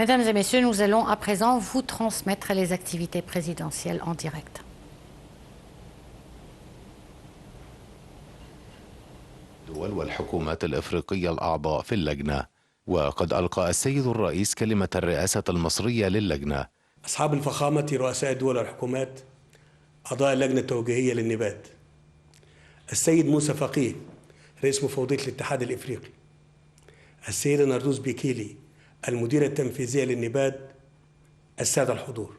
Mesdames et messieurs, nous allons à présent vous transmettre les activités présidentielles en direct. الدول والحكومات الإفريقية الأعضاء في اللجنة. وقد ألقى السيد الرئيس كلمة الرئاسة المصرية للجنة. أصحاب الفخامة رؤساء الدول والحكومات، أعضاء اللجنة التوجيهية للنبات، السيد موسى فقيه رئيس مفوضية الاتحاد الإفريقي، السيدة نردوس بيكيلي المديرة التنفيذية للنبات، السادة الحضور،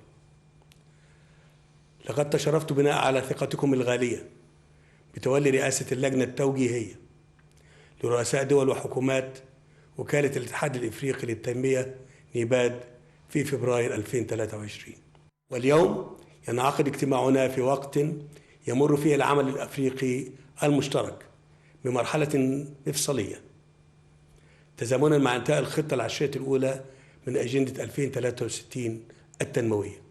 لقد تشرفت بناء على ثقتكم الغالية بتولي رئاسة اللجنة التوجيهية لرؤساء دول وحكومات وكالة الاتحاد الإفريقي للتنمية نيباد في فبراير 2023. واليوم ينعقد اجتماعنا في وقت يمر فيه العمل الأفريقي المشترك بمرحلة مفصلية تزامنا مع انتهاء الخطة العشرية الأولى من أجندة 2063 التنموية.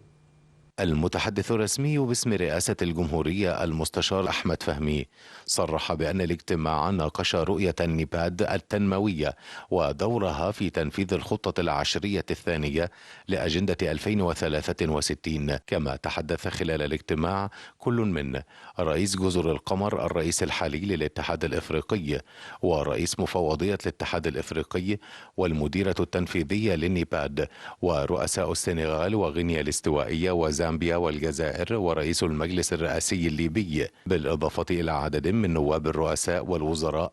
المتحدث الرسمي باسم رئاسة الجمهورية المستشار أحمد فهمي صرح بأن الاجتماع ناقش رؤية النباد التنموية ودورها في تنفيذ الخطة العشرية الثانية لأجندة 2063. كما تحدث خلال الاجتماع كل من رئيس جزر القمر الرئيس الحالي للاتحاد الإفريقي ورئيس مفوضية الاتحاد الإفريقي والمديرة التنفيذية للنباد ورؤساء السنغال وغينيا الاستوائية وزامبيا والجزائر ورئيس المجلس الرئاسي الليبي، بالإضافة إلى عدد من نواب الرؤساء والوزراء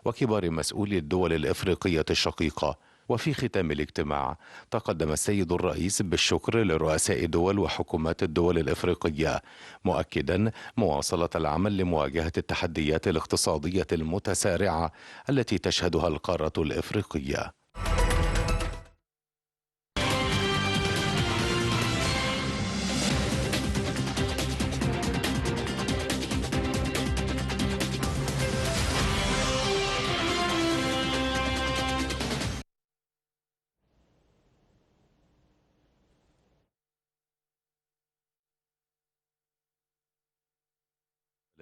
وكبار مسؤولي الدول الإفريقية الشقيقة. وفي ختام الاجتماع تقدم السيد الرئيس بالشكر لرؤساء دول وحكومات الدول الإفريقية، مؤكدا مواصلة العمل لمواجهة التحديات الاقتصادية المتسارعة التي تشهدها القارة الإفريقية.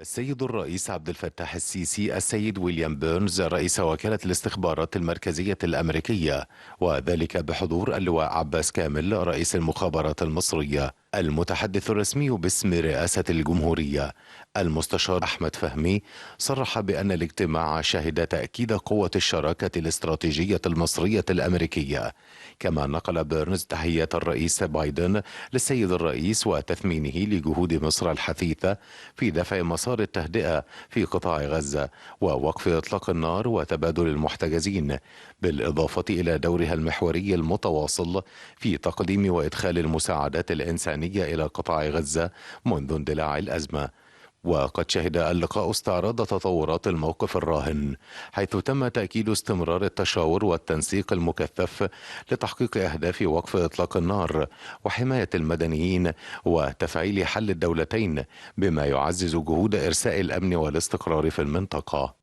السيد الرئيس عبد الفتاح السيسي السيد ويليام بيرنز رئيس وكالة الاستخبارات المركزية الأمريكية، وذلك بحضور اللواء عباس كامل رئيس المخابرات المصرية. المتحدث الرسمي باسم رئاسة الجمهورية المستشار أحمد فهمي صرح بأن الاجتماع شهد تأكيد قوة الشراكة الاستراتيجية المصرية الأمريكية. كما نقل بيرنز تحيات الرئيس بايدن للسيد الرئيس وتثمينه لجهود مصر الحثيثة في دفع مسار التهدئة في قطاع غزة ووقف إطلاق النار وتبادل المحتجزين، بالإضافة إلى دورها المحوري المتواصل في تقديم وإدخال المساعدات الإنسانية إلى قطاع غزة منذ اندلاع الأزمة. وقد شهد اللقاء استعراض تطورات الموقف الراهن، حيث تم تأكيد استمرار التشاور والتنسيق المكثف لتحقيق أهداف وقف إطلاق النار وحماية المدنيين وتفعيل حل الدولتين، بما يعزز جهود إرساء الأمن والاستقرار في المنطقة.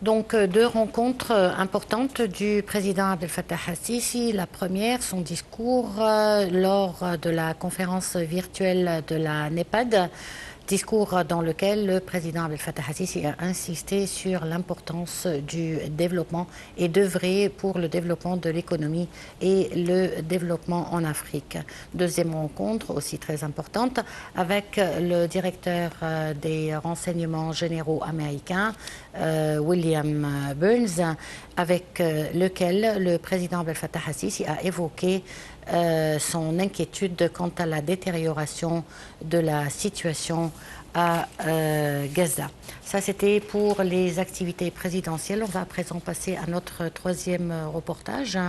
Donc deux rencontres importantes du président Abdel Fattah al-Sisi. La première, son discours lors de la conférence virtuelle de la NEPAD, discours dans lequel le président Abdel Fattah al-Sisi a insisté sur l'importance du développement et d'œuvrer pour le développement de l'économie et le développement en Afrique. Deuxième rencontre, aussi très importante, avec le directeur des renseignements généraux américains, William Burns, avec lequel le président Abdel Fattah al-Sisi a évoqué son inquiétude quant à la détérioration de la situation à Gaza. Ça, c'était pour les activités présidentielles. On va à présent passer à notre troisième reportage.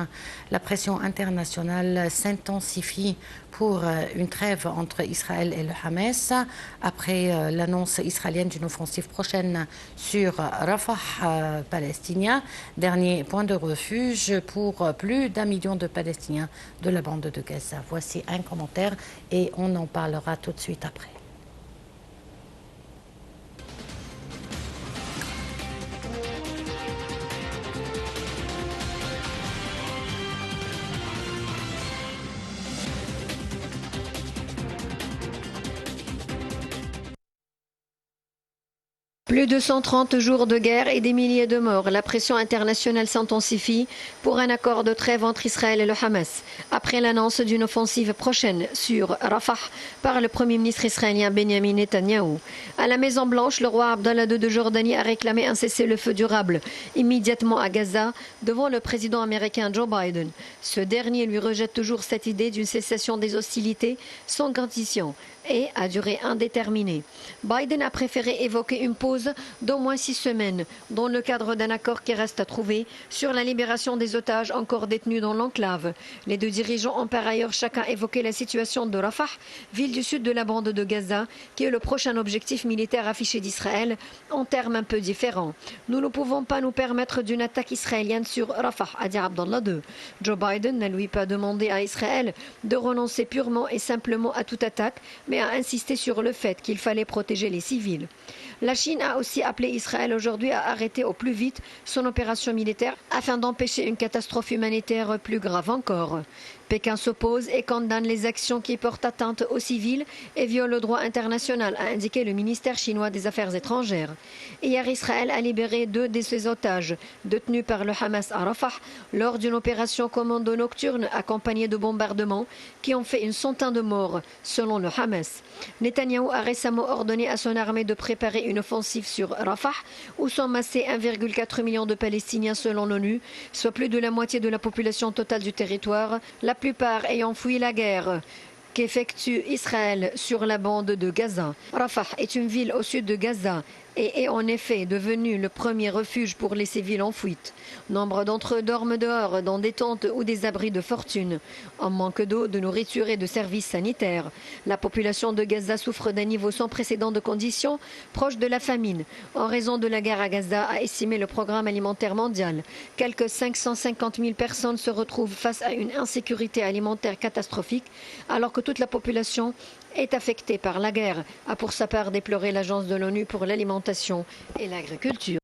La pression internationale s'intensifie pour une trêve entre Israël et le Hamas après l'annonce israélienne d'une offensive prochaine sur Rafah palestinien, dernier point de refuge pour plus d'1 million de Palestiniens de la bande de Gaza. Voici un commentaire et on en parlera tout de suite après. Plus de 130 jours de guerre et des milliers de morts. La pression internationale s'intensifie pour un accord de trêve entre Israël et le Hamas. Après l'annonce d'une offensive prochaine sur Rafah par le Premier ministre israélien Benjamin Netanyahou. À la Maison-Blanche, le roi Abdallah II de Jordanie a réclamé un cessez-le-feu durable immédiatement à Gaza devant le président américain Joe Biden. Ce dernier lui rejette toujours cette idée d'une cessation des hostilités sans condition et à durée indéterminée. Biden a préféré évoquer une pause d'au moins 6 semaines dans le cadre d'un accord qui reste à trouver sur la libération des otages encore détenus dans l'enclave. Les deux dirigeants ont par ailleurs chacun évoqué la situation de Rafah, ville du sud de la bande de Gaza, qui est le prochain objectif militaire affiché d'Israël en termes un peu différents. Nous ne pouvons pas nous permettre d'une attaque israélienne sur Rafah, a dit Abdallah II. Joe Biden n'a lui pas demandé à Israël de renoncer purement et simplement à toute attaque, mais a insisté sur le fait qu'il fallait protéger les civils. La Chine a aussi appelé Israël aujourd'hui à arrêter au plus vite son opération militaire afin d'empêcher une catastrophe humanitaire plus grave encore. Pékin s'oppose et condamne les actions qui portent atteinte aux civils et violent le droit international, a indiqué le ministère chinois des Affaires étrangères. Hier, Israël a libéré 2 de ses otages détenus par le Hamas à Rafah lors d'une opération commando nocturne accompagnée de bombardements qui ont fait une centaine de morts, selon le Hamas. Netanyahou a récemment ordonné à son armée de préparer une offensive sur Rafah, où sont massés 1,4 million de Palestiniens selon l'ONU, soit plus de la moitié de la population totale du territoire, la plupart ayant fui la guerre qu'effectue Israël sur la bande de Gaza. Rafah est une ville au sud de Gaza et est en effet devenue le premier refuge pour les civils en fuite. Nombre d'entre eux dorment dehors dans des tentes ou des abris de fortune, en manque d'eau, de nourriture et de services sanitaires. La population de Gaza souffre d'un niveau sans précédent de conditions proche de la famine. En raison de la guerre à Gaza, a estimé le Programme alimentaire mondial. Quelques 550 000 personnes se retrouvent face à une insécurité alimentaire catastrophique, alors que toute la population est affectée par la guerre, a pour sa part déploré l'Agence de l'ONU pour l'alimentation et l'agriculture.